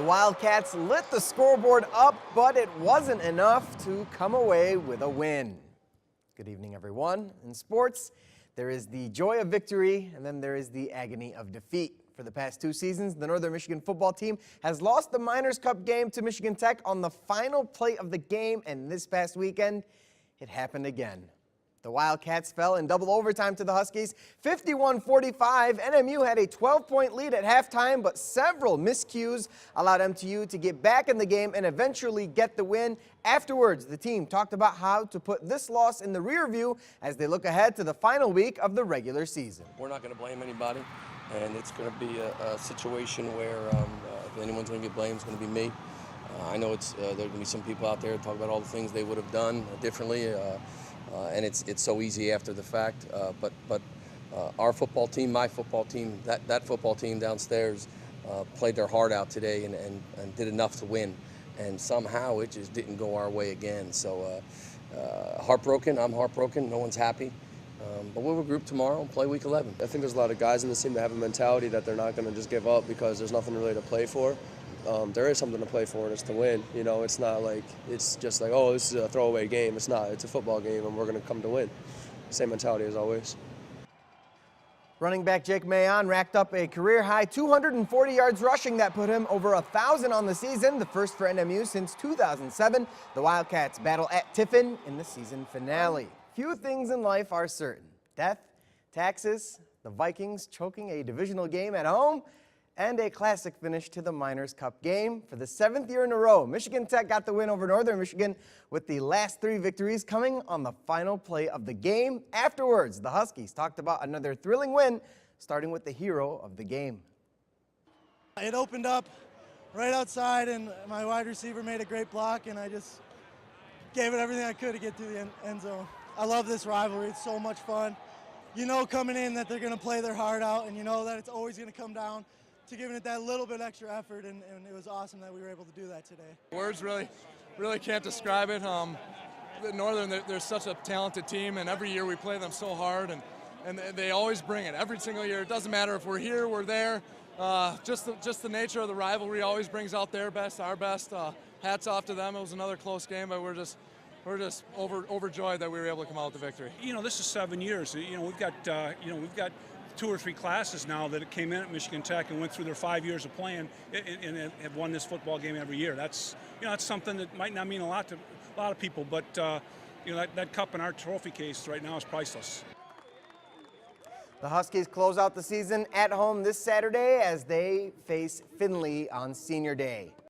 Wildcats lit the scoreboard up, but it wasn't enough to come away with a win. Good evening, everyone. In sports, there is the joy of victory, and then there is the agony of defeat. For the past 2 seasons, the Northern Michigan football team has lost the Miners Cup game to Michigan Tech on the final play of the game, and this past weekend, it happened again. The Wildcats fell in double overtime to the Huskies, 51-45. NMU had a 12-point lead at halftime, but several miscues allowed MTU to get back in the game and eventually get the win. Afterwards, the team talked about how to put this loss in the rear view as they look ahead to the final week of the regular season. We're not going to blame anybody, and it's going to be a situation where if anyone's going to get blamed, it's going to be me. I know there are going to be some people out there talk about all the things they would have done differently. And it's so easy after the fact, but our football team, my football team, that football team downstairs played their heart out today and did enough to win, and somehow it just didn't go our way again. So heartbroken, I'm heartbroken, no one's happy, but we'll regroup tomorrow and play week 11. I think there's a lot of guys in this team that have a mentality that they're not going to just give up because there's nothing really to play for. There is something to play for, and it's to win. You know, it's not like it's just like, oh, this is a throwaway game. It's not. It's a football game, and we're going to come to win. Same mentality as always. Running back Jake Mayon racked up a career-high 240 yards rushing that put him over 1,000 on the season, the first for NMU since 2007. The Wildcats battle at Tiffin in the season finale. Few things in life are certain: death, taxes, the Vikings choking a divisional game at home, and a classic finish to the Miners Cup game. For the 7th year in a row, Michigan Tech got the win over Northern Michigan, with the last 3 victories coming on the final play of the game. Afterwards, the Huskies talked about another thrilling win, starting with the hero of the game. It opened up right outside, and my wide receiver made a great block, and I just gave it everything I could to get through the end zone. I love this rivalry. It's so much fun. You know coming in that they're going to play their heart out, and you know that it's always going to come down to giving it that little bit extra effort, and it was awesome that we were able to do that today. Words really can't describe it. The Northern, they're such a talented team, and every year we play them so hard, and they always bring it every single year. It doesn't matter if we're here, we're there. Just the nature of the rivalry always brings out their best, our best. Hats off to them. It was another close game, but we're just overjoyed that we were able to come out with the victory. You know, this is 7 years. You know, we've got 2 or 3 classes now that came in at Michigan Tech and went through their 5 years of playing and have won this football game every year. That's something that might not mean a lot to a lot of people, but that cup in our trophy case right now is priceless. The Huskies close out the season at home this Saturday as they face Findlay on Senior Day.